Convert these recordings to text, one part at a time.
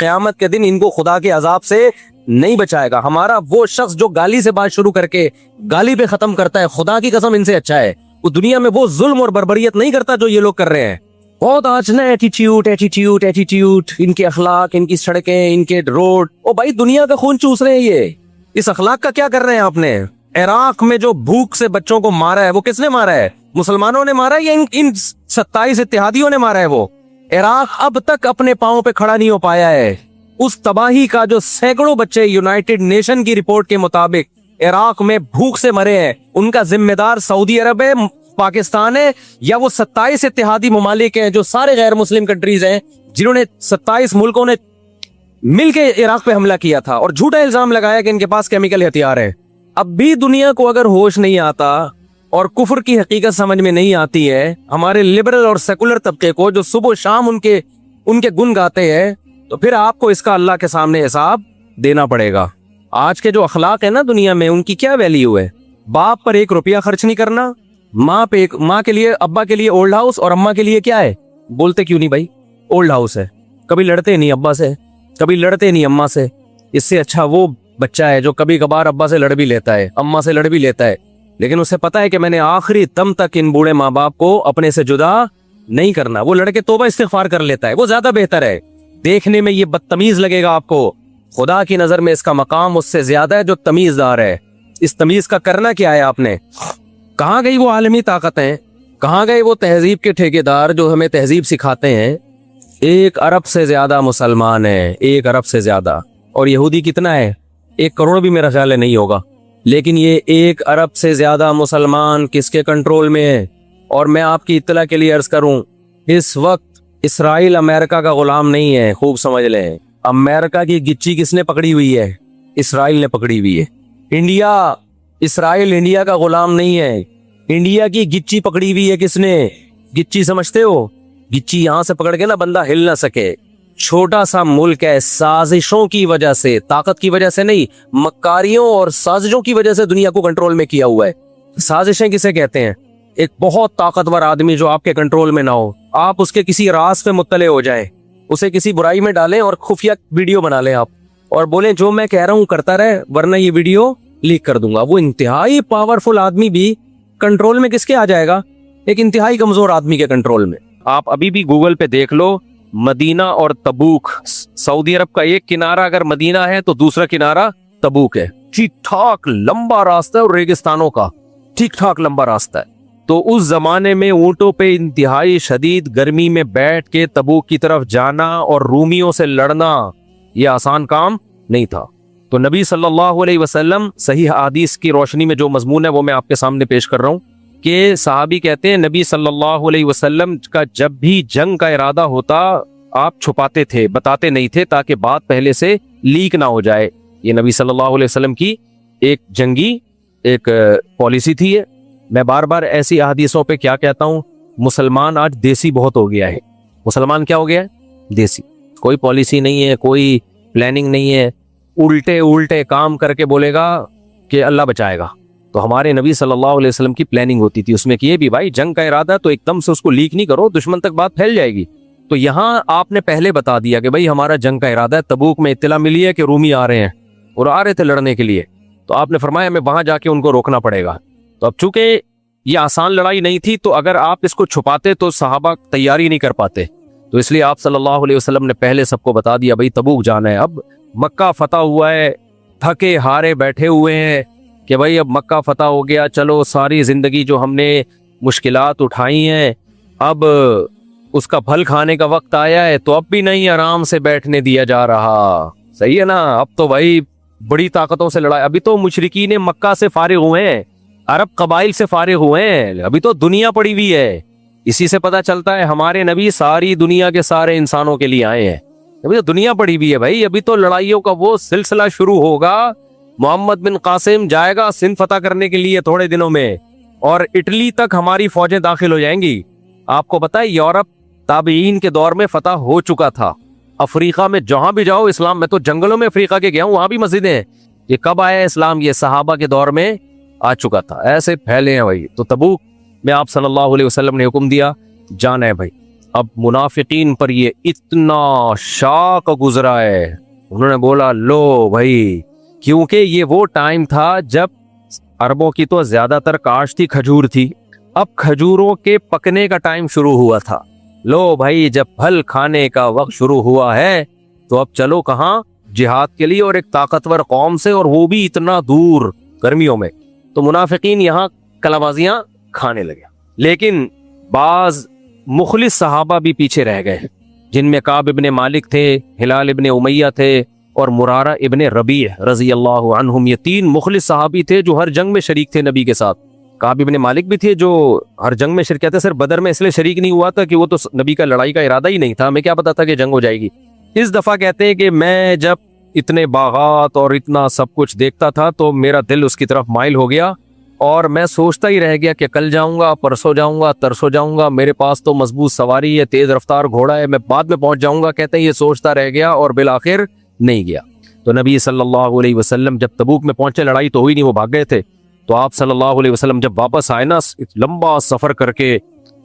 قیامت کے دن ان کو خدا کے عذاب سے نہیں بچائے گا. ہمارا وہ شخص جو گالی سے بات شروع کر کے گالی پہ ختم کرتا ہے, خدا کی قسم ان سے اچھا ہے. وہ دنیا میں وہ ظلم اور بربریت نہیں کرتا جو یہ لوگ کر رہے ہیں. بہت آج نا ایٹیٹیوڈ, ان کے اخلاق, ان کی سڑکیں, ان کے روڈ. او بھائی دنیا کا خون چوس رہے ہیں یہ. اس اخلاق کا کیا کر رہے ہیں آپ نے؟ عراق میں جو بھوک سے بچوں کو مارا ہے وہ کس نے مارا ہے؟ مسلمانوں نے مارا ہے یا ان 27 اتحادیوں نے مارا ہے؟ وہ عراق اب تک اپنے پاؤں پہ کھڑا نہیں ہو پایا ہے. اس تباہی کا جو سینکڑوں بچے یونائٹڈ نیشن کی رپورٹ کے مطابق عراق میں بھوک سے مرے ہیں, ان کا ذمہ دار سعودی عرب ہے, پاکستان ہے, یا وہ 27 اتحادی ممالک ہیں جو سارے غیر مسلم کنٹریز ہیں جنہوں نے 27 ملکوں نے مل کے عراق پہ حملہ کیا تھا اور جھوٹا الزام لگایا کہ ان کے پاس کیمیکل ہتھیار ہے. اب بھی دنیا کو اگر ہوش نہیں آتا اور کفر کی حقیقت سمجھ میں نہیں آتی ہے, ہمارے لبرل اور سیکولر طبقے کو جو صبح و شام ان کے گن گاتے ہیں, تو پھر آپ کو اس کا اللہ کے سامنے حساب دینا پڑے گا. آج کے جو اخلاق ہیں نا دنیا میں, ان کی کیا ویلیو ہے؟ باپ پر 1 روپیہ خرچ نہیں کرنا, ماں کے لیے, ابا کے لیے اولڈ ہاؤس, اور اماں کے لیے کیا ہے؟ بولتے کیوں نہیں بھائی اولڈ ہاؤس ہے. کبھی لڑتے نہیں ابا سے, کبھی لڑتے نہیں اماں سے. اس سے اچھا وہ بچہ ہے جو کبھی کبھار ابا سے لڑ بھی لیتا ہے, اماں سے لڑ بھی لیتا ہے, لیکن اسے پتا ہے کہ میں نے آخری دم تک ان بوڑھے ماں باپ کو اپنے سے جدا نہیں کرنا. وہ لڑکے توبہ استغفار کر لیتا ہے, وہ زیادہ بہتر ہے. دیکھنے میں یہ بدتمیز لگے گا آپ کو, خدا کی نظر میں اس کا مقام اس سے زیادہ ہے جو تمیزدار ہے. اس تمیز کا کرنا کیا ہے آپ نے؟ کہاں گئی وہ عالمی طاقتیں؟ کہاں گئے وہ تہذیب کے ٹھیکیدار جو ہمیں تہذیب سکھاتے ہیں؟ 1 ارب سے زیادہ مسلمان ہیں, 1 ارب سے زیادہ. اور یہودی کتنا ہے؟ 1 کروڑ بھی میرا خیال ہے نہیں ہوگا. لیکن یہ 1 ارب سے زیادہ مسلمان کس کے کنٹرول میں ہے؟ اور میں آپ کی اطلاع کے لیے عرض کروں, اس وقت اسرائیل امریکہ کا غلام نہیں ہے. خوب سمجھ لیں, امریکہ کی گچی کس نے پکڑی ہوئی ہے؟ اسرائیل نے پکڑی ہوئی ہے. اسرائیل انڈیا کا غلام نہیں ہے. انڈیا کی گچی پکڑی ہوئی ہے کس نے؟ گچی سمجھتے ہو؟ گچی یہاں سے پکڑ کے نا بندہ ہل نہ سکے. چھوٹا سا ملک ہے, سازشوں کی وجہ سے, طاقت کی وجہ سے نہیں, مکاریوں اور سازشوں کی وجہ سے دنیا کو کنٹرول میں کیا ہوا ہے. سازشیں کسے کہتے ہیں؟ ایک بہت طاقتور آدمی جو آپ کے کنٹرول میں نہ ہو, آپ اس کے کسی راز پہ مطلع ہو جائیں, اسے کسی برائی میں ڈالیں اور خفیہ ویڈیو بنا لیں آپ, اور بولیں جو میں کہہ رہا ہوں کرتا رہے ورنہ یہ ویڈیو لیک کر دوں گا. وہ انتہائی پاورفل آدمی بھی کنٹرول میں کس کے آ جائے گا؟ ایک انتہائی کمزور آدمی کے کنٹرول میں. آپ ابھی بھی گوگل پہ دیکھ لو, مدینہ اور تبوک, سعودی عرب کا ایک کنارہ اگر مدینہ ہے تو دوسرا کنارہ تبوک ہے. ٹھیک ٹھاک لمبا راستہ ہے, اور ریگستانوں کا ٹھیک ٹھاک لمبا راستہ ہے. تو اس زمانے میں اونٹوں پہ انتہائی شدید گرمی میں بیٹھ کے تبوک کی طرف جانا اور رومیوں سے لڑنا یہ آسان کام نہیں تھا. تو نبی صلی اللہ علیہ وسلم, صحیح حدیث کی روشنی میں جو مضمون ہے وہ میں آپ کے سامنے پیش کر رہا ہوں, کہ صحابی کہتے ہیں نبی صلی اللہ علیہ وسلم کا جب بھی جنگ کا ارادہ ہوتا آپ چھپاتے تھے, بتاتے نہیں تھے تاکہ بات پہلے سے لیک نہ ہو جائے. یہ نبی صلی اللہ علیہ وسلم کی ایک جنگی ایک پالیسی تھی. میں بار بار ایسی احادیثوں پہ کیا کہتا ہوں, مسلمان آج دیسی بہت ہو گیا ہے. مسلمان کیا ہو گیا ہے؟ دیسی. کوئی پالیسی نہیں ہے, کوئی پلاننگ نہیں ہے, الٹے کام کر کے بولے گا کہ اللہ بچائے گا. تو ہمارے نبی صلی اللہ علیہ وسلم کی پلاننگ ہوتی تھی, اس میں کہ یہ بھی بھائی جنگ کا ارادہ تو ایک دم سے اس کو لیک نہیں کرو, دشمن تک بات پھیل جائے گی. تو یہاں آپ نے پہلے بتا دیا کہ بھائی ہمارا جنگ کا ارادہ ہے. تبوک میں اطلاع ملی ہے کہ رومی آ رہے ہیں اور آ رہے تھے لڑنے کے لیے, تو آپ نے فرمایا ہمیں وہاں جا کے ان کو روکنا پڑے گا. تو اب چونکہ یہ آسان لڑائی نہیں تھی, تو اگر آپ اس کو چھپاتے تو صحابہ تیاری نہیں کر پاتے, تو اس لیے آپ صلی اللہ علیہ وسلم نے پہلے سب کو بتا دیا بھائی تبوک جانا ہے. اب مکہ فتح ہوا ہے, تھکے ہارے بیٹھے ہوئے ہیں کہ بھائی اب مکہ فتح ہو گیا, چلو ساری زندگی جو ہم نے مشکلات اٹھائی ہیں اب اس کا پھل کھانے کا وقت آیا ہے, تو اب بھی نہیں آرام سے بیٹھنے دیا جا رہا. صحیح ہے نا؟ اب تو بھائی بڑی طاقتوں سے لڑائی. ابھی تو مشرکین مکہ سے فارغ ہوئے ہیں, عرب قبائل سے فارغ ہوئے ہیں, ابھی تو دنیا پڑی ہوئی ہے. اسی سے پتہ چلتا ہے ہمارے نبی ساری دنیا کے سارے انسانوں کے لیے آئے ہیں. ابھی تو دنیا پڑی ہوئی ہے بھائی, ابھی تو لڑائیوں کا وہ سلسلہ شروع ہوگا. محمد بن قاسم جائے گا سندھ فتح کرنے کے لیے تھوڑے دنوں میں, اور اٹلی تک ہماری فوجیں داخل ہو جائیں گی. آپ کو پتہ ہے یورپ تابعین کے دور میں فتح ہو چکا تھا. افریقہ میں جہاں بھی جاؤ اسلام, میں تو جنگلوں میں افریقہ کے گیا ہوں, وہاں بھی مسجدیں ہیں. یہ کب آیا اسلام؟ یہ صحابہ کے دور میں آ چکا تھا. ایسے پھیلے ہیں بھائی. تو تبوک میں آپ صلی اللہ علیہ وسلم نے حکم دیا جانا ہے بھائی. اب منافقین پر یہ اتنا شاق گزرا ہے، انہوں نے بولا لو بھائی، کیونکہ یہ وہ ٹائم تھا جب عربوں کی تو زیادہ تر کاشت تھی، کھجور تھی، اب کھجوروں کے پکنے کا ٹائم شروع ہوا تھا۔ لو بھائی، جب پھل کھانے کا وقت شروع ہوا ہے تو اب چلو کہاں؟ جہاد کے لیے، اور ایک طاقتور قوم سے، اور وہ بھی اتنا دور گرمیوں میں۔ تو منافقین یہاں کلابازیاں کھانے لگے، لیکن بعض مخلص صحابہ بھی پیچھے رہ گئے، جن میں کعب ابن مالک تھے، ہلال ابن امیہ تھے، اور مرارہ ابن ربیع رضی اللہ عنہم۔ یہ تین مخلص صحابی تھے جو ہر جنگ میں شریک تھے نبی کے ساتھ۔ کعب ابن مالک بھی تھے جو ہر جنگ میں شرکت ہے، صرف بدر میں اس لیے شریک نہیں ہوا تھا کہ وہ تو نبی کا لڑائی کا ارادہ ہی نہیں تھا، ہمیں کیا پتا تھا کہ جنگ ہو جائے گی۔ اس دفعہ کہتے ہیں کہ میں جب اتنے باغات اور اتنا سب کچھ دیکھتا تھا تو میرا دل اس کی طرف مائل ہو گیا، اور میں سوچتا ہی رہ گیا کہ کل جاؤں گا، پرسوں جاؤں گا، ترسوں جاؤں گا، میرے پاس تو مضبوط سواری ہے، تیز رفتار گھوڑا ہے، میں بعد میں پہنچ جاؤں گا۔ کہتے ہیں یہ سوچتا رہ گیا اور بالآخر نہیں گیا۔ تو نبی صلی اللہ علیہ وسلم جب تبوک میں پہنچے، لڑائی تو ہوئی نہیں، وہ بھاگ گئے تھے، تو آپ صلی اللہ علیہ وسلم جب واپس آئے نا لمبا سفر کر کے،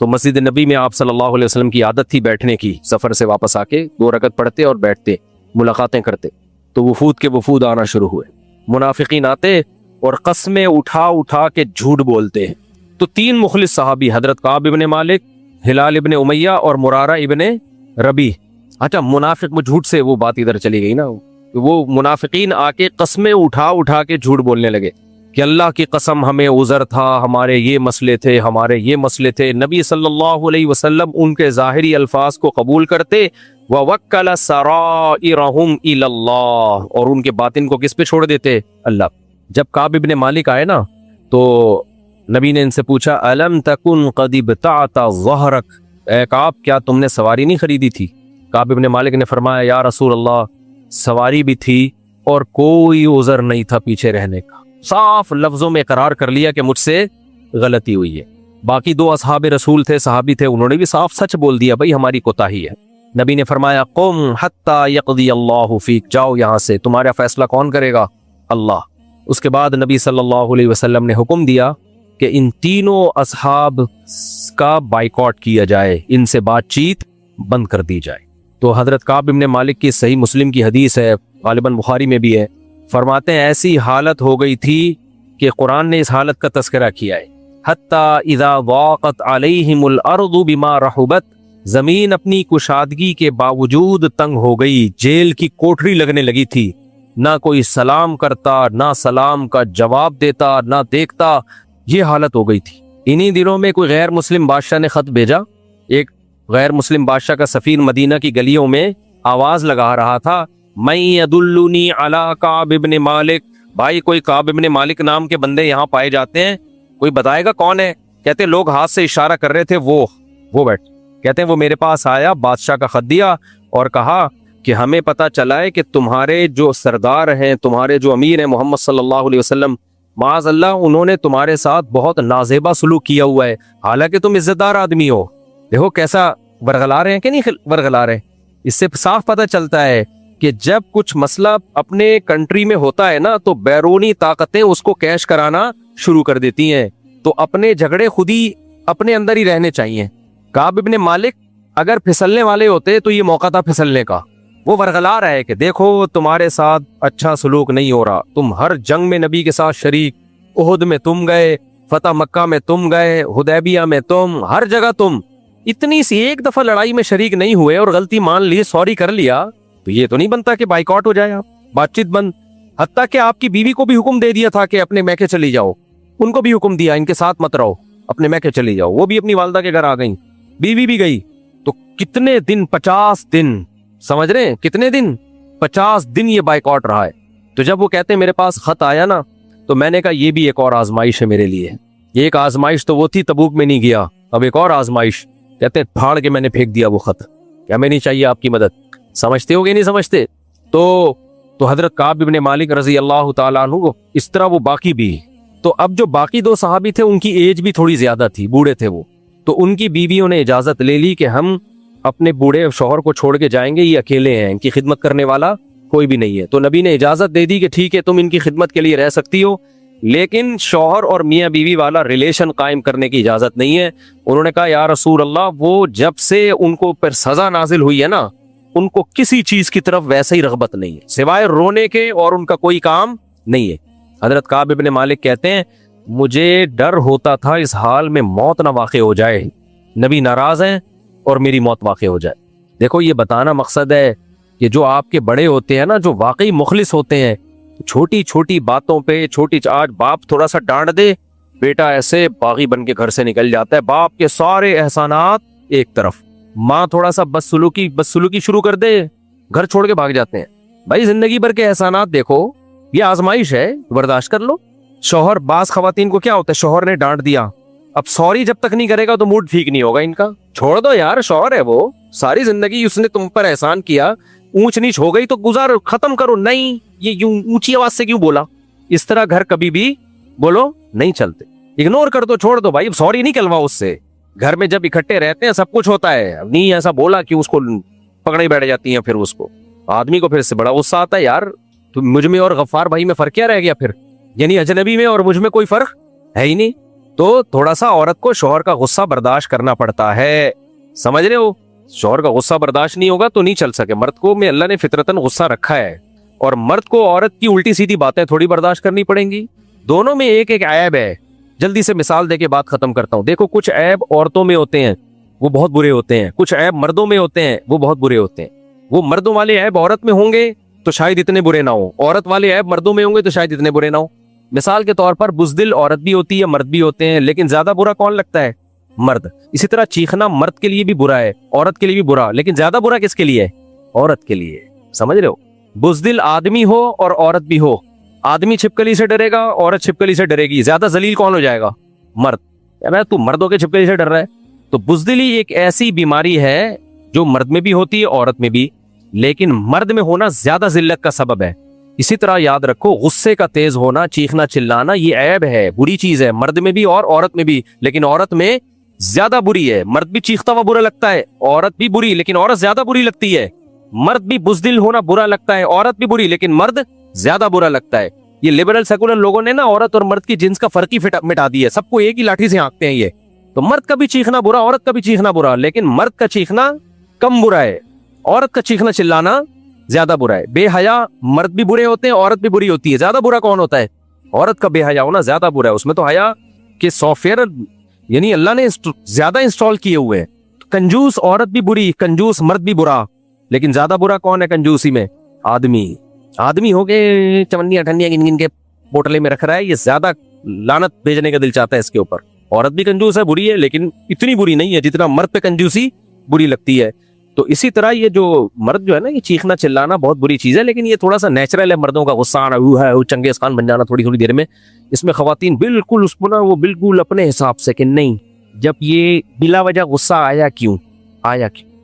تو مسجد نبی میں آپ صلی اللہ علیہ وسلم کی عادت تھی بیٹھنے کی، سفر سے واپس آ کے 2 رکعت پڑھتے اور بیٹھتے، ملاقاتیں کرتے۔ تو وفود کے وفود آنا شروع ہوئے، منافقین آتے اور قسمیں اٹھا اٹھا کے جھوٹ بولتے۔ تو 3 مخلص صحابی، حضرت کعب ابن مالک، ہلال ابن امیہ اور مرارہ ابن ربیع۔ اچھا، منافق میں جھوٹ سے وہ بات ادھر چلی گئی نا، وہ منافقین آ کے قسمیں اٹھا اٹھا کے جھوٹ بولنے لگے کہ اللہ کی قسم ہمیں عذر تھا، ہمارے یہ مسئلے تھے، ہمارے یہ مسئلے تھے۔ نبی صلی اللہ علیہ وسلم ان کے ظاہری الفاظ کو قبول کرتے، وَوَكَّلَ سَرَائِرَهُمْ إِلَى اللَّهِ، اور ان کے باطن کو کس پہ چھوڑ دیتے؟ اللہ۔ جب کعب ابن مالک آئے نا تو نبی نے ان سے پوچھا أَلَمْ تَكُنْ قَدِ ابْتَعْتَ ظَهْرَكَ، اے کعب کیا تم نے سواری نہیں خریدی تھی؟ کعب ابن مالک نے فرمایا یا رسول اللہ، سواری بھی تھی اور کوئی عذر نہیں تھا پیچھے رہنے کا۔ صاف لفظوں میں اقرار کر لیا کہ مجھ سے غلطی ہوئی ہے۔ باقی 2 اصحاب رسول تھے، صحابی تھے، انہوں نے بھی صاف سچ بول دیا، بھائی ہماری کوتاہی ہے۔ نبی نے فرمایا قم حتی یقضی اللہ فیک، جاؤ یہاں سے، تمہارا فیصلہ کون کرے گا؟ اللہ۔ اس کے بعد نبی صلی اللہ علیہ وسلم نے حکم دیا کہ ان تینوں اصحاب کا بائیکاٹ کیا جائے، ان سے بات چیت بند کر دی جائے۔ تو حضرت کعب ابن مالک کی صحیح مسلم کی حدیث ہے، غالباً بخاری میں بھی ہے، فرماتے ہیں ایسی حالت ہو گئی تھی کہ قرآن نے اس حالت کا تذکرہ کیا ہے، حتی اذا ضاقت علیہم الارض بما رحبت، زمین اپنی کشادگی کے باوجود تنگ ہو گئی، جیل کی کوٹری لگنے لگی تھی، نہ کوئی سلام کرتا، نہ سلام کا جواب دیتا، نہ دیکھتا، یہ حالت ہو گئی تھی۔ انہی دنوں میں کوئی غیر مسلم بادشاہ نے خط بھیجا، ایک غیر مسلم بادشاہ کا سفیر مدینہ کی گلیوں میں آواز لگا رہا تھا، من یدلنی علی کعب ابن مالک، بھائی کوئی کعب ابن مالک نام کے بندے یہاں پائے جاتے ہیں، کوئی بتائے گا کون ہے؟ کہتے لوگ ہاتھ سے اشارہ کر رہے تھے، وہ بیٹھ، کہتے ہیں وہ میرے پاس آیا، بادشاہ کا خط دیا اور کہا کہ ہمیں پتہ چلا ہے کہ تمہارے جو سردار ہیں، تمہارے جو امیر ہیں محمد صلی اللہ علیہ وسلم، معاذ اللہ انہوں نے تمہارے ساتھ بہت نازیبا سلوک کیا ہوا ہے، حالانکہ تم عزت دار آدمی ہو۔ دیکھو کیسا ورغلا رہے ہیں کہ نہیں ورغلا رہے۔ اس سے صاف پتہ چلتا ہے کہ جب کچھ مسئلہ اپنے کنٹری میں ہوتا ہے نا تو بیرونی طاقتیں اس کو کیش کرانا شروع کر دیتی ہیں، تو اپنے جھگڑے خود ہی اپنے اندر ہی رہنے چاہیے۔ کعب ابن مالک اگر پھسلنے والے ہوتے تو یہ موقع تھا پھسلنے کا، وہ ورغلا رہا ہے کہ دیکھو تمہارے ساتھ اچھا سلوک نہیں ہو رہا، تم ہر جنگ میں نبی کے ساتھ شریک، احد میں تم گئے، فتح مکہ میں تم گئے، حدیبیہ میں تم، ہر جگہ تم، اتنی سی ایک دفعہ لڑائی میں شریک نہیں ہوئے اور غلطی مان لی، سوری کر لیا، تو یہ تو نہیں بنتا کہ بائیکاٹ ہو جائے، آپ بات چیت بند۔ حتیٰ کہ آپ کی بیوی کو بھی حکم دے دیا تھا کہ اپنے میکے چلی جاؤ، ان کو بھی حکم دیا ان کے ساتھ مت رہو، اپنے میکے چلی جاؤ، وہ بھی اپنی والدہ کے گھر آ گئیں، بیوی بھی گئی۔ تو کتنے دن؟ 50 دن، سمجھ رہے ہیں کتنے دن؟ 50 دن یہ بائیکاٹ رہا ہے۔ تو جب وہ کہتے ہیں میرے پاس خط آیا نا تو میں نے کہا یہ بھی ایک اور آزمائش ہے میرے لیے، یہ ایک آزمائش تو وہ تھی تبوک میں نہیں گیا، اب ایک اور آزمائش۔ کہتے ہیں پھاڑ کے میں نے پھینک دیا وہ خط، کیا میں نہیں چاہیے آپ کی مدد؟ سمجھتے ہو گے نہیں سمجھتے؟ تو حضرت کعب ابن مالک رضی اللہ تعالیٰ عنہ اس طرح وہ باقی بھی، تو اب جو باقی 2 صحابی تھے ان کی ایج بھی تھوڑی زیادہ تھی، بوڑھے تھے وہ، تو ان کی بیویوں نے اجازت لے لی کہ ہم اپنے بوڑھے شوہر کو چھوڑ کے جائیں گے، یہ اکیلے ہیں، ان کی خدمت کرنے والا کوئی بھی نہیں ہے۔ تو نبی نے اجازت دے دی کہ ٹھیک ہے تم ان کی خدمت کے لیے رہ سکتی ہو، لیکن شوہر اور میاں بیوی والا ریلیشن قائم کرنے کی اجازت نہیں ہے. انہوں نے کہا یا رسول اللہ وہ جب سے ان کو پر سزا نازل ہوئی ہے نا ان کو کسی چیز کی طرف ویسے ہی رغبت نہیں ہے سوائے رونے کے اور ان کا کوئی کام نہیں ہے. حضرت کعب ابن مالک کہتے ہیں مجھے ڈر ہوتا تھا اس حال میں موت نہ واقع ہو جائے, نبی ناراض ہیں اور میری موت واقع ہو جائے. دیکھو یہ بتانا مقصد ہے کہ جو آپ کے بڑے ہوتے ہیں نا جو واقعی مخلص ہوتے ہیں چھوٹی چھوٹی باتوں پہ آج باپ تھوڑا سا ڈانٹ دے بیٹا ایسے باغی بن کے گھر سے نکل جاتا ہے, باپ کے سارے احسانات ایک طرف, ماں تھوڑا سا بدسلوکی شروع کر دے گھر چھوڑ کے بھاگ جاتے ہیں. بھائی زندگی بھر کے احسانات دیکھو یہ آزمائش ہے برداشت کر لو. شوہر بعض خواتین کو کیا ہوتا ہے شوہر نے ڈانٹ دیا اب سوری جب تک نہیں کرے گا تو موڈ ٹھیک نہیں ہوگا ان کا, چھوڑ دو یار شوہر ہے وہ ساری زندگی اس نے تم پر احسان کیا, اونچ نیچ ہو گئی تو گزار ختم کرو, نہیں یہ یوں اونچی آواز سے کیوں بولا, اس طرح گھر کبھی بھی بولو نہیں چلتے, اگنور کر دو چھوڑ دو بھائی سوری نہیں کلوا اس سے. گھر میں جب اکٹھے رہتے ہیں سب کچھ ہوتا ہے, اب نہیں ایسا بولا کہ اس کو پکڑے بیٹھ جاتی ہیں, پھر اس کو آدمی کو پھر سے بڑا غصہ آتا ہے یار تو مجھ میں اور غفار بھائی میں فرق کیا رہ گیا پھر, یعنی اجنبی میں اور مجھ میں کوئی فرق ہے ہی نہیں. تو تھوڑا سا عورت کو شوہر کا غصہ برداشت کرنا پڑتا ہے, سمجھ رہے ہو, شوہر کا غصہ برداشت نہیں ہوگا تو نہیں چل سکے. مرد کو میں اللہ نے فطرتاً غصہ رکھا ہے اور مرد کو عورت کی الٹی سیدھی باتیں تھوڑی برداشت کرنی پڑیں گی. دونوں میں ایک ایک عیب ہے. جلدی سے مثال دے کے بات ختم کرتا ہوں. دیکھو کچھ عیب عورتوں میں ہوتے ہیں وہ بہت برے ہوتے ہیں, کچھ عیب مردوں میں ہوتے ہیں وہ بہت برے ہوتے ہیں. وہ مردوں والے عیب عورت میں ہوں گے تو شاید اتنے برے نہ ہوں, عورت والے عیب مردوں میں ہوں گے تو شاید اتنے برے نہ ہوں. مثال کے طور پر بزدل عورت بھی ہوتی ہے مرد بھی ہوتے ہیں, لیکن زیادہ برا کون لگتا ہے؟ مرد. اسی طرح چیخنا مرد کے لیے بھی برا ہے عورت کے لیے بھی برا, لیکن زیادہ برا کس کے لیے ہے؟ عورت کے لیے. سمجھ رہے ہو, بزدل آدمی ہو اور عورت بھی ہو, آدمی چھپکلی سے ڈرے گا عورت چھپکلی سے ڈرے گی, زیادہ ذلیل کون ہو جائے گا؟ مرد. تو مردوں کے چھپکلی سے ڈر رہا ہے. تو بزدلی ایک ایسی بیماری ہے جو مرد میں بھی ہوتی ہے عورت میں بھی, لیکن مرد میں ہونا زیادہ ذلت کا سبب ہے. اسی طرح یاد رکھو غصے کا تیز ہونا چیخنا چلانا یہ عیب ہے, بری چیز ہے, مرد میں بھی اور عورت میں بھی, لیکن عورت میں زیادہ بری ہے. مرد بھی چیختا ہوا برا لگتا ہے, عورت بھی بری لیکن عورت زیادہ بری لگتی ہے. مرد بھی بزدل ہونا برا لگتا ہے, عورت بھی بری لیکن مرد زیادہ برا لگتا ہے. یہ لبرل سیکولر لوگوں نے نا عورت اور مرد کی جنس کا فرق ہی مٹا دیا ہے, سب کو ایک ہی لاٹھی سے ہانکتے ہیں یہ. تو مرد کا بھی چیخنا برا عورت کا بھی چیخنا برا, لیکن مرد کا چیخنا کم برا ہے, عورت کا چیخنا چلانا زیادہ برا ہے. بے حیا مرد بھی برے ہوتے ہیں عورت بھی بری ہوتی ہے, زیادہ برا کون ہوتا ہے؟ عورت کا بے حیا ہونا زیادہ برا ہے. اس میں تو حیا کے سافٹ ویئر یعنی اللہ نے زیادہ انسٹال کیے ہوئے ہیں. کنجوس عورت بھی بری کنجوس مرد بھی برا, لیکن زیادہ برا کون ہے کنجوسی میں؟ آدمی ہو کے چمنیاں ٹھنڈیاں گن گن کے پوٹلے میں رکھ رہا ہے, یہ زیادہ لعنت بھیجنے کا دل چاہتا ہے اس کے اوپر. عورت بھی کنجوس ہے بری ہے, لیکن اتنی بری نہیں ہے جتنا مرد پہ کنجوسی بری لگتی ہے. تو اسی طرح یہ جو مرد جو ہے نا یہ چیخنا چلانا بہت بری چیز ہے, لیکن یہ تھوڑا سا نیچرل ہے. مردوں کا غصہ آنا وہ چنگیز خان بن جانا تھوڑی دیر میں, اس میں خواتین بالکل اس کو نا وہ بالکل اپنے حساب سے کہ نہیں جب یہ بلا وجہ غصہ آیا کیوں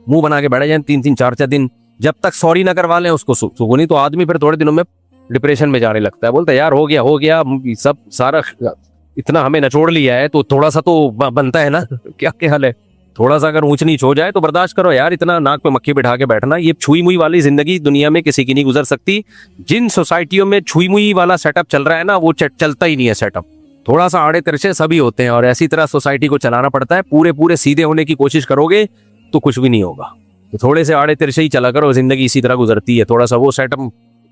منہ بنا کے بیٹھ جائیں 3 4 دن جب تک سوری نہ کروا لیں اس کو سکونی. تو آدمی پھر تھوڑے دنوں میں ڈپریشن میں جانے لگتا ہے, بولتا ہے یار ہو گیا سب سارا اتنا ہمیں نچوڑ لیا ہے تو تھوڑا سا تو بنتا ہے نا, کیا حال ہے, تھوڑا سا اگر اونچ نیچ ہو جائے تو برداشت کرو یار, اتنا ناک پہ مکھی بٹھا کے بیٹھنا یہ چھوئی موئی والی زندگی دنیا میں کسی کی نہیں گزر سکتی. جن سوسائٹیوں میں چھوئی موئی والا سیٹ اپ چل رہا ہے نا وہ چلتا ہی نہیں ہے سیٹ اپ, تھوڑا سا آڑے ترچے سبھی ہوتے ہیں اور ایسی طرح سوسائٹی کو چلانا پڑتا ہے. پورے سیدھے ہونے کی کوشش کرو گے تو کچھ بھی نہیں ہوگا, تو تھوڑے سے آڑے ترچے ہی چلا کرو, زندگی اسی طرح گزرتی ہے. تھوڑا سا وہ سیٹ اپ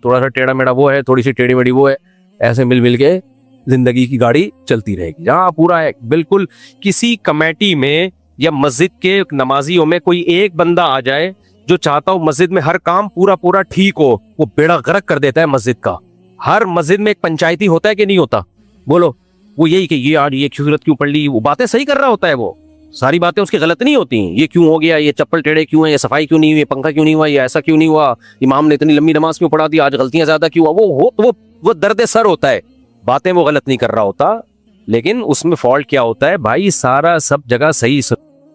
تھوڑا سا ٹیڑھا میڑا وہ ہے, تھوڑی سی ٹیڑھی میڑی وہ ہے, ایسے مل کے زندگی کی گاڑی چلتی رہے گی. جہاں پورا ہے بالکل کسی کمیٹی میں یا مسجد کے نمازیوں میں کوئی ایک بندہ آ جائے جو چاہتا ہو مسجد میں ہر کام پورا ٹھیک ہو, وہ بیڑا غرق کر دیتا ہے مسجد کا. ہر مسجد میں ایک پنچایتی ہوتا ہے کہ نہیں ہوتا؟ بولو, وہ یہی کہ یہ آج یہ صورت کیوں پڑھ لی, وہ باتیں صحیح کر رہا ہوتا ہے, وہ ساری باتیں اس کی غلط نہیں ہوتی. یہ کیوں ہو گیا, یہ چپل ٹیڑے کیوں ہیں, یہ صفائی کیوں نہیں ہوئی, پنکھا کیوں نہیں ہوا, یہ ایسا کیوں نہیں ہوا, امام نے اتنی لمبی نماز کیوں پڑھا دی, آج غلطیاں زیادہ کیوں ہوا, وہ درد سر ہوتا ہے. باتیں وہ غلط نہیں کر رہا ہوتا, لیکن اس میں فالٹ کیا ہوتا ہے بھائی, سارا سب جگہ صحیح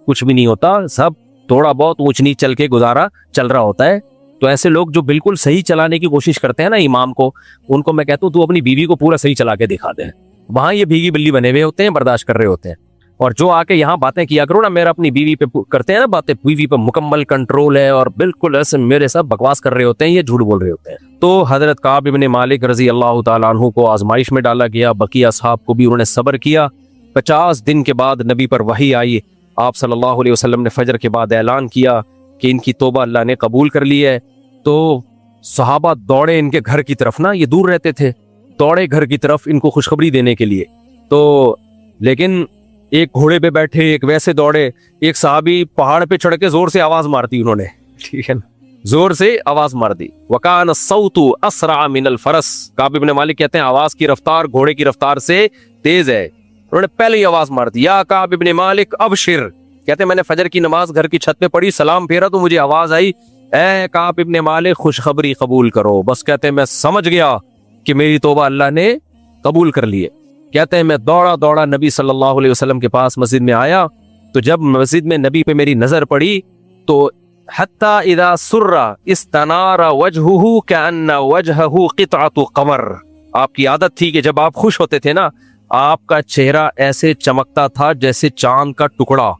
کچھ بھی نہیں ہوتا, سب تھوڑا بہت اونچ نیچ چل کے گزارا چل رہا ہوتا ہے. تو ایسے لوگ جو بالکل صحیح چلانے کی کوشش کرتے ہیں نا امام کو, ان کو میں کہتا ہوں تو اپنی بیوی کو پورا صحیح چلا کے دکھا دیں. وہاں یہ بھیگی بلی بنے ہوئے ہوتے ہیں, برداشت کر رہے ہوتے ہیں. اور جو آ کے یہاں باتیں کیا کرو نا، میرا اپنی بیوی پہ کرتے ہیں نا باتیں، بیوی پہ مکمل کنٹرول ہے اور بالکل ایسے میرے ساتھ بکواس کر رہے ہوتے ہیں، یہ جھوٹ بول رہے ہوتے ہیں۔ تو حضرت کعب ابن مالک رضی اللہ تعالیٰ عنہ کو آزمائش میں ڈالا گیا، بقیہ اصحاب کو بھی انہوں نے صبر کیا۔ 50 دن کے بعد نبی پر وحی آئی، آپ صلی اللہ علیہ وسلم نے فجر کے بعد اعلان کیا کہ ان کی توبہ اللہ نے قبول کر لی ہے۔ تو صحابہ دوڑے ان کے گھر کی طرف، نا یہ دور رہتے تھے، دوڑے گھر کی طرف ان کو خوشخبری دینے کے لیے۔ تو لیکن ایک گھوڑے پہ بیٹھے، ایک ویسے دوڑے، ایک صحابی پہاڑ پہ چڑھ کے زور سے آواز مار دی انہوں نے، ٹھیک ہے نا، زور سے آواز مار دی۔ وَكَانَ الصَّوْتُ أَسْرَعَ مِنَ الْفَرَسِ، کعب ابن مالک کہتے ہیں آواز کی رفتار گھوڑے کی رفتار سے تیز ہے۔ انہوں نے پہلے ہی آواز مار دی، یا کعب ابن مالک ابشر، کہتے ہیں میں نے فجر کی نماز گھر کی چھت پہ پڑھی، سلام پھیرا تو مجھے آواز آئی، اے کعب ابن مالک خوشخبری قبول کرو۔ بس کہتے ہیں میں سمجھ گیا کہ میری توبہ اللہ نے قبول کر لی ہے۔ کہتے ہیں میں دوڑا دوڑا نبی صلی اللہ علیہ وسلم کے پاس مسجد میں آیا، تو جب مسجد میں نبی پہ میری نظر پڑی تو حتی اذا سر استنار وجہہ کأن وجہہ قطعۃ قمر، آپ کی عادت تھی کہ جب آپ خوش ہوتے تھے نا، آپ کا چہرہ ایسے چمکتا تھا جیسے چاند کا ٹکڑا،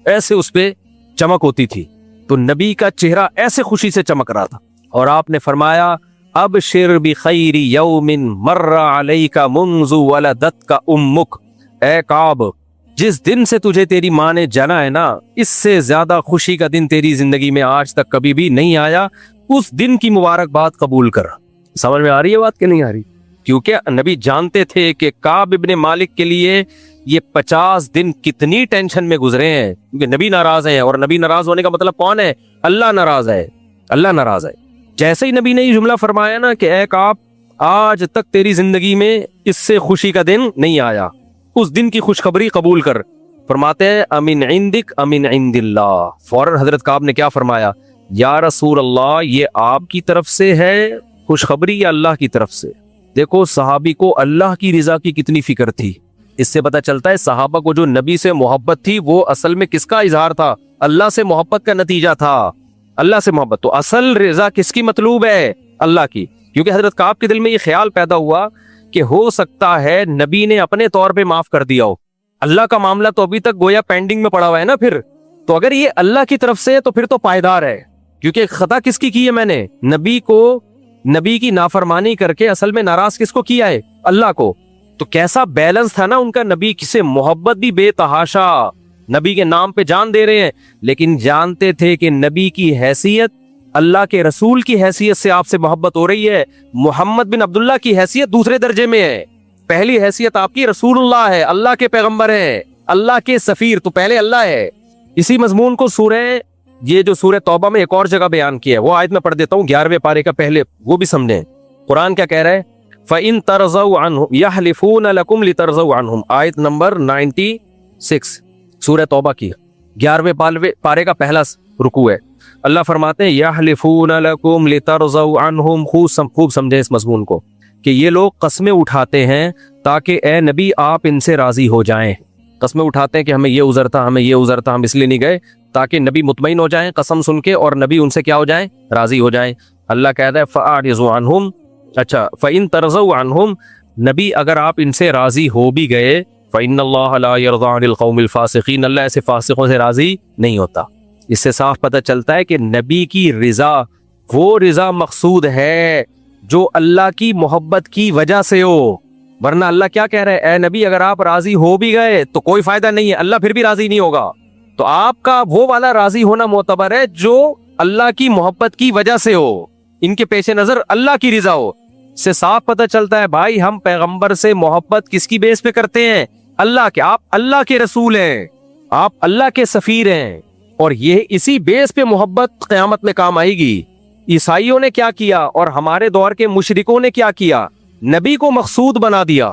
ایسے اس پہ چمک ہوتی تھی۔ تو نبی کا چہرہ ایسے خوشی سے چمک رہا تھا، اور آپ نے فرمایا ابشر بخیر یوم مر علیک منذ ولدتک امک، اے کعب جس دن سے تجھے تیری ماں نے جنا ہے نا، اس سے زیادہ خوشی کا دن تیری زندگی میں آج تک کبھی بھی نہیں آیا، اس دن کی مبارکباد قبول کر۔ سمجھ میں آ رہی ہے بات کہ نہیں آ رہی؟ کیونکہ نبی جانتے تھے کہ کعب ابن مالک کے لیے یہ 50 دن کتنی ٹینشن میں گزرے ہیں، کیونکہ نبی ناراض ہیں، اور نبی ناراض ہونے کا مطلب کون ہے؟ اللہ ناراض ہے، اللہ ناراض ہے۔ جیسے ہی نبی نے یہ جملہ فرمایا نا کہ اے کعب آج تک تیری زندگی میں اس سے خوشی کا دن نہیں آیا، اس دن کی خوشخبری قبول کر، فرماتے ہیں امن عندک امن عند اللہ، فوراً حضرت کعب نے کیا فرمایا؟ یا رسول اللہ یہ آپ کی طرف سے ہے خوشخبری یا اللہ کی طرف سے؟ دیکھو صحابی کو اللہ کی رضا کی کتنی فکر تھی، اس سے پتہ چلتا ہے صحابہ کو جو نبی سے محبت تھی وہ اصل میں کس کا اظہار تھا؟ اللہ سے محبت کا نتیجہ تھا، اللہ سے محبت۔ تو اصل رضا کس کی مطلوب ہے؟ اللہ کی۔ کیونکہ حضرت کعب کے دل میں یہ خیال پیدا ہوا کہ ہو سکتا ہے نبی نے اپنے طور پہ معاف کر دیا ہو، اللہ کا معاملہ تو ابھی تک گویا پینڈنگ میں پڑا ہوا ہے نا، پھر تو اگر یہ اللہ کی طرف سے تو پھر تو پائیدار ہے، کیونکہ خطا کس کی ہے؟ میں نے نبی کی نافرمانی کر کے اصل میں ناراض کس کو کیا ہے؟ اللہ کو۔ تو کیسا بیلنس تھا نا ان کا، نبی سے محبت بھی بے تحاشا، نبی کے نام پہ جان دے رہے ہیں، لیکن جانتے تھے کہ نبی کی حیثیت اللہ کے رسول کی حیثیت سے آپ سے محبت ہو رہی ہے، محمد بن عبداللہ کی حیثیت دوسرے درجے میں ہے، پہلی حیثیت آپ کی رسول اللہ ہے، اللہ کے پیغمبر ہیں، اللہ کے سفیر، تو پہلے اللہ ہے۔ اسی مضمون کو یہ جو سورہ توبہ میں ایک اور جگہ بیان کیا ہے، وہ آیت میں پڑھ دیتا ہوں 11ویں پارے کا پہلے، وہ بھی سمجھیں قرآن کیا کہہ رہا ہے۔ فَإِن تَرْضَوْا عَنْهُمْ يَحْلِفُونَ لَكُمْ لِتَرْضَوْا عَنْهُمْ، آیت نمبر 96 سورہ توبہ کی 11ویں پارے کا پہلا رکوع ہے۔ اللہ فرماتے ہیں یحلفون لکم لترضوا عنہم، خوب سمجھیں اس مضمون کو، کہ یہ لوگ قسمیں اٹھاتے ہیں تاکہ اے نبی آپ ان سے راضی ہو جائیں، قسمیں اٹھاتے ہیں کہ ہمیں یہ عذر تھا، ہمیں یہ عذر تھا، ہم اس لیے نہیں گئے، تاکہ نبی مطمئن ہو جائیں قسم سن کے، اور نبی ان سے کیا ہو جائیں؟ راضی ہو جائیں۔ اللہ کہتا ہے فَأَعْرِضُوا عَنْهُمْ، اچھا فَإِن تَرْضَوْا عَنْهُمْ، نبی اگر آپ ان سے راضی ہو بھی گئے، فَإِنَّ اللَّهَ لَا يَرْضَىٰ عَنِ الْقَوْمِ الْفَاسِقِينَ، اللہ ایسے فاسقوں سے راضی نہیں ہوتا۔ اس سے صاف پتہ چلتا ہے کہ نبی کی رضا وہ رضا مقصود ہے جو اللہ کی محبت کی وجہ سے ہو، ورنہ اللہ کیا کہہ رہے ہیں؟ اے نبی اگر آپ راضی ہو بھی گئے تو کوئی فائدہ نہیں ہے، اللہ پھر بھی راضی نہیں ہوگا۔ تو آپ کا وہ والا راضی ہونا معتبر ہے جو اللہ کی محبت کی وجہ سے ہو، ان کے پیش نظر اللہ کی رضا ہو۔ اس سے صاف پتہ چلتا ہے بھائی ہم پیغمبر سے محبت کس کی بیس پہ کرتے ہیں؟ اللہ کے، آپ اللہ کے رسول ہیں، آپ اللہ کے سفیر ہیں، اور یہ اسی بیس پہ محبت قیامت میں کام آئے گی۔ عیسائیوں نے کیا کیا اور ہمارے دور کے مشرکوں نے کیا کیا؟ نبی کو مقصود بنا دیا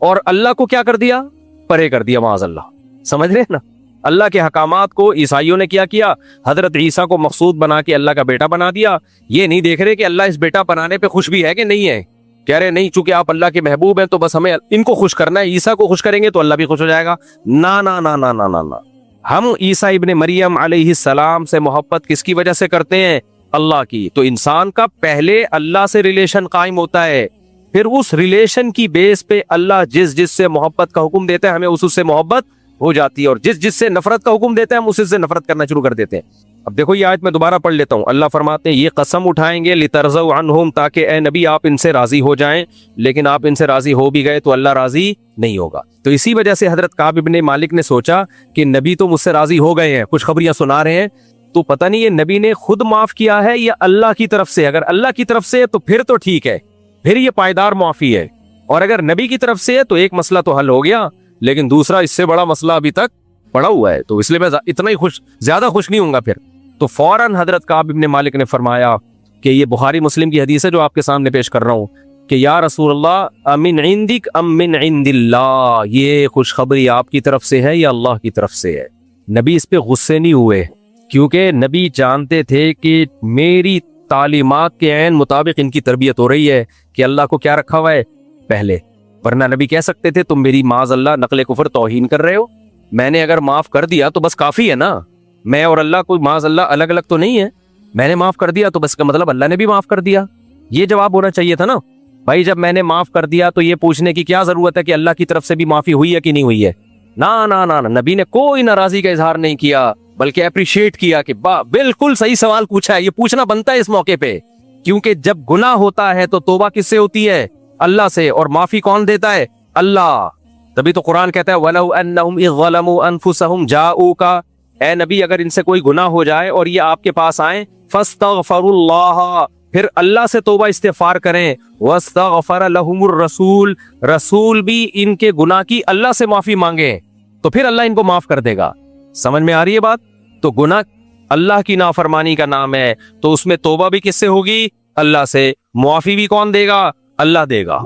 اور اللہ کو کیا کر دیا؟ پرے کر دیا، معاذ اللہ۔ سمجھ رہے ہیں نا؟ اللہ کے حکامات کو عیسائیوں نے کیا حضرت عیسیٰ کو مقصود بنا کے اللہ کا بیٹا بنا دیا۔ یہ نہیں دیکھ رہے کہ اللہ اس بیٹا بنانے پہ خوش بھی ہے کہ نہیں ہے، کہہ رہے نہیں چونکہ آپ اللہ کے محبوب ہیں تو بس ہمیں ان کو خوش کرنا ہے، عیسیٰ کو خوش کریں گے تو اللہ بھی خوش ہو جائے گا۔ نا نا نا نا نا نا نا، ہم عیسیٰ ابن مریم علیہ السلام سے محبت کس کی وجہ سے کرتے ہیں؟ اللہ کی۔ تو انسان کا پہلے اللہ سے ریلیشن قائم ہوتا ہے، پھر اس ریلیشن کی بیس پہ اللہ جس سے محبت کا حکم دیتا ہے ہمیں اس سے محبت ہو جاتی ہے, اور جس سے نفرت کا حکم دیتے ہیں ہم اسی سے نفرت کرنا شروع کر دیتے ہیں. اب دیکھو یہ آیت میں دوبارہ پڑھ لیتا ہوں. اللہ فرماتے ہیں یہ قسم اٹھائیں گے لترضوا عنہم, تاکہ اے نبی آپ ان سے راضی ہو جائیں, لیکن آپ ان سے راضی ہو بھی گئے تو اللہ راضی نہیں ہوگا. تو اسی وجہ سے حضرت کعب ابن مالک نے سوچا کہ نبی تو مجھ سے راضی ہو گئے ہیں, کچھ خبریاں سنا رہے ہیں, تو پتہ نہیں یہ نبی نے خود معاف کیا ہے یا اللہ کی طرف سے. اگر اللہ کی طرف سے تو پھر تو ٹھیک ہے, پھر یہ پائیدار معافی ہے, اور اگر نبی کی طرف سے تو ایک مسئلہ تو حل ہو گیا, لیکن دوسرا اس سے بڑا مسئلہ ابھی تک پڑا ہوا ہے. تو اس لیے میں اتنا ہی زیادہ خوش نہیں ہوں گا پھر. تو فوراً حضرت کعب ابن مالک نے فرمایا کہ یہ بخاری مسلم کی حدیث ہے جو آپ کے سامنے پیش کر رہا ہوں, کہ یا رسول اللہ امن عندک ام من عند اللہ, یہ خوشخبری آپ کی طرف سے ہے یا اللہ کی طرف سے ہے. نبی اس پہ غصے نہیں ہوئے, کیونکہ نبی جانتے تھے کہ میری تعلیمات کے عین مطابق ان کی تربیت ہو رہی ہے کہ اللہ کو کیا رکھا ہوا ہے پہلے. ورنہ نبی کہہ سکتے تھے تم میری معاذ اللہ نقل کفر توہین کر رہے ہو, میں نے اگر معاف کر دیا تو بس کافی ہے نا, میں اور اللہ کوئی معاذ اللہ الگ الگ تو نہیں ہے, میں نے معاف کر دیا تو بس کا مطلب اللہ نے بھی معاف کر دیا. یہ جواب ہونا چاہیے تھا نا بھائی, جب میں نے معاف کر دیا تو یہ پوچھنے کی کیا ضرورت ہے کہ اللہ کی طرف سے بھی معافی ہوئی ہے کہ نہیں ہوئی ہے. نا نبی نے کوئی ناراضی کا اظہار نہیں کیا, بلکہ اپریشیٹ کیا کہ بالکل صحیح سوال پوچھا ہے, یہ پوچھنا بنتا ہے اس موقع پہ, کیونکہ جب گناہ ہوتا ہے تو توبہ کس سے ہوتی ہے, اللہ سے, اور معافی کون دیتا ہے, اللہ. تبھی تو قرآن کہتا ہے وَلَوْ أَنَّهُمْ إِذْ ظَلَمُوا أَنفُسَهُمْ جَاءُوكَ, اے نبی اگر ان سے کوئی گناہ ہو جائے اور یہ آپ کے پاس آئیں, فَاسْتَغْفَرُوا اللَّهَ, پھر اللہ سے توبہ استغفار کریں, وَاسْتَغْفَرَ لَهُمُ الرَّسُولُ, رسول بھی ان کے گناہ کی اللہ سے معافی مانگیں تو پھر اللہ ان کو معاف کر دے گا. سمجھ میں آ رہی ہے بات؟ تو گناہ اللہ کی نافرمانی کا نام ہے, تو اس میں توبہ بھی کس سے ہوگی, اللہ سے, معافی بھی کون دے گا, اللہ دے گا.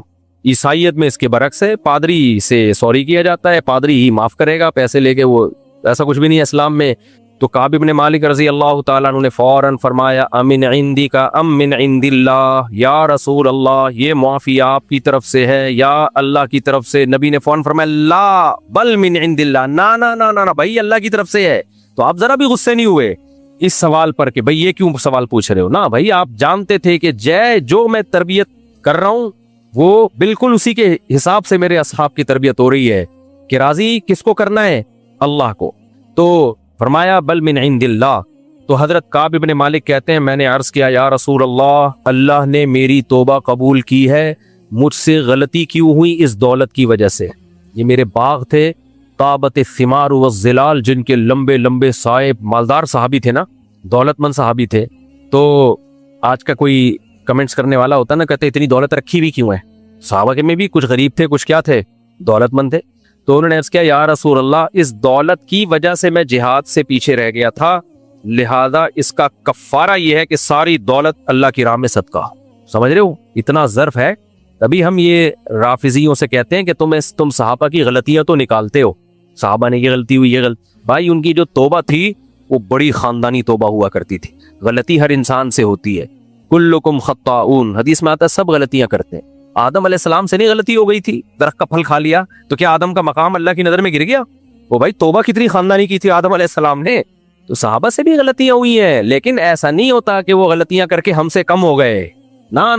عیسائیت میں اس کے برعکس ہے, پادری سے سوری کیا جاتا ہے, پادری ہی معاف کرے گا پیسے لے کے, وہ ایسا کچھ بھی نہیں ہے اسلام میں. تو کعب ابن مالک رضی اللہ تعالیٰ عنہ نے فوراً فرمایا امن عندک ام من عند اللہ, یا رسول اللہ یہ معافی آپ کی طرف سے ہے یا اللہ کی طرف سے. نبی نے فوراً فرمایا لا بل من عند اللہ, نا بھائی اللہ کی طرف سے ہے. تو آپ ذرا بھی غصے نہیں ہوئے اس سوال پر کہ بھئی یہ کیوں سوال پوچھ رہے ہو. نا بھائی آپ جانتے تھے کہ جو میں تربیت کر رہا ہوں وہ بالکل اسی کے حساب سے میرے اصحاب کی تربیت ہو رہی ہے کہ راضی کس کو کرنا ہے, اللہ کو. تو فرمایا بل من عند اللہ. تو حضرت کعب ابن مالک کہتے ہیں میں نے عرض کیا یا رسول اللہ, اللہ نے میری توبہ قبول کی ہے, مجھ سے غلطی کیوں ہوئی, اس دولت کی وجہ سے. یہ میرے باغ تھے, طابت الثمار والظلال, جن کے لمبے لمبے سائے, مالدار صحابی تھے نا, دولت مند صحابی تھے. تو آج کا کوئی کمنٹس کرنے والا ہوتا نا, کہتے اتنی دولت رکھی بھی کیوں ہے. صحابہ کے میں بھی کچھ غریب تھے, کچھ کیا تھے, دولت مند تھے. تو انہوں نے عرض کیا یا رسول اللہ اس دولت کی وجہ سے میں جہاد سے پیچھے رہ گیا تھا, لہذا اس کا کفارہ یہ ہے کہ ساری دولت اللہ کی راہ میں صدقہ. سمجھ رہے ہو اتنا ظرف ہے. تبھی ہم یہ رافضیوں سے کہتے ہیں کہ تم صحابہ کی غلطیاں تو نکالتے ہو, صحابہ نے یہ غلطی ہوئی, یہ غلط. بھائی ان کی جو توبہ تھی وہ بڑی خاندانی توبہ ہوا کرتی تھی. غلطی ہر انسان سے ہوتی ہے, کلکم خطاؤن, حدیث میں آتا ہے سب غلطیاں کرتے ہیں. آدم علیہ السلام سے نہیں غلطی ہو گئی تھی, درخت کا پھل کھا لیا, تو کیا آدم کا مقام اللہ کی نظر میں گر گیا؟ وہ بھائی توبہ کتنی خاندانی کی تھی آدم علیہ السلام نے. تو صحابہ سے بھی غلطیاں ہوئی ہیں, لیکن ایسا نہیں ہوتا کہ وہ غلطیاں کر کے ہم سے کم ہو گئے. نا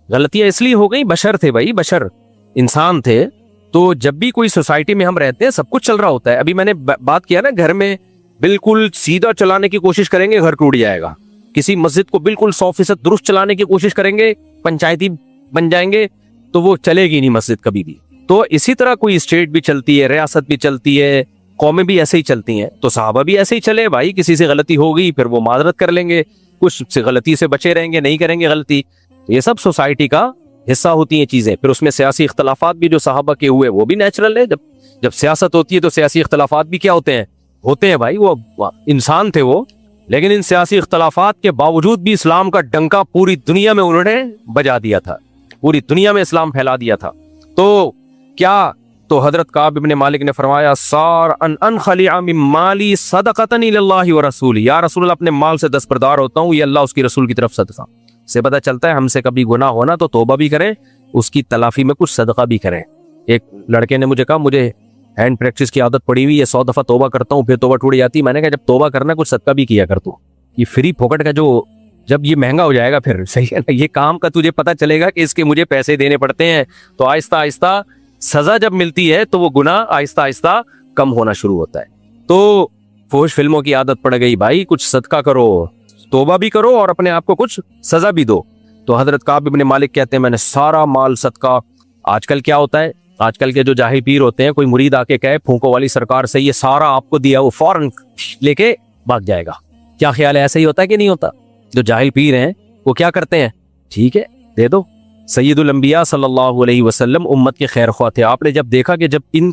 غلطیاں اس لیے ہو گئی, بشر تھے بھائی, بشر انسان تھے. تو جب بھی کوئی سوسائٹی میں ہم رہتے ہیں سب کچھ چل رہا ہوتا ہے. ابھی میں نے بات کیا نا, گھر میں بالکل سیدھا چلانے کی کوشش کریں گے گھر ٹوٹ جائے گا. کسی مسجد کو بالکل 100% درست چلانے کی کوشش کریں گے, پنچایتی بن جائیں گے تو وہ چلے گی نہیں مسجد کبھی بھی. تو اسی طرح کوئی اسٹیٹ بھی چلتی ہے, ریاست بھی چلتی ہے, قومیں بھی ایسے ہی چلتی ہیں. تو صحابہ بھی ایسے ہی چلے بھائی, کسی سے غلطی ہو گئی پھر وہ معذرت کر لیں گے, کچھ سے غلطی سے بچے رہیں گے, نہیں کریں گے غلطی. یہ سب سوسائٹی کا حصہ ہوتی ہیں چیزیں. پھر اس میں سیاسی اختلافات بھی جو صحابہ کے ہوئے وہ بھی نیچرل ہے. جب سیاست ہوتی ہے تو سیاسی اختلافات بھی کیا ہوتے ہیں بھائی, وہ انسان تھے وہ. لیکن ان سیاسی اختلافات کے باوجود بھی اسلام کا ڈنکا پوری دنیا میں انہوں نے بجا دیا تھا, پوری دنیا میں اسلام پھیلا دیا تھا. تو کیا تو حضرت کعب ابن مالک نے فرمایا سار ان خلیع من مالی صدقۃ الی اللہ ورسول, یا رسول اللہ اپنے مال سے دستبردار ہوتا ہوں, یہ اللہ اس کی رسول کی طرف صدقہ. سے پتہ چلتا ہے ہم سے کبھی گناہ ہونا تو توبہ بھی کریں, اس کی تلافی میں کچھ صدقہ بھی کریں. ایک لڑکے نے مجھے کہا مجھے ہینڈ پریکٹس کی عادت پڑی ہوئی ہے, 100 دفعہ توبہ کرتا ہوں پھر توبہ ٹوٹ جاتی. میں نے کہا جب توبہ کرنا کچھ صدقہ بھی کیا کر تو. یہ فری پھوکٹ کا جو جب یہ مہنگا ہو جائے گا پھر صحیح ہے نا, یہ کام کا تجھے پتہ چلے گا کہ اس کے مجھے پیسے دینے پڑتے ہیں, تو آہستہ آہستہ سزا جب ملتی ہے تو وہ گناہ آہستہ آہستہ کم ہونا شروع ہوتا ہے. تو فحش فلموں کی عادت پڑ گئی بھائی, کچھ صدقہ کرو, توبہ بھی کرو اور اپنے آپ کو کچھ سزا بھی دو. تو حضرت کعب بن مالک کہتے ہیں میں نے سارا مال صدقہ. آج کل کیا ہوتا ہے, آج کل کے جو جاہل پیر ہوتے ہیں, کوئی مرید آ کے کہے پھونکو والی سرکار سے یہ سارا آپ کو دیا, وہ فوراً لے کے بھاگ جائے گا. کیا خیال ہے, ایسا ہی ہوتا ہے کہ نہیں ہوتا؟ جو جاہل پیر ہیں وہ کیا کرتے ہیں, ٹھیک ہے دے دو. سید الانبیاء صلی اللہ علیہ وسلم امت کے خیر خواہ تھے. آپ نے جب دیکھا کہ جب ان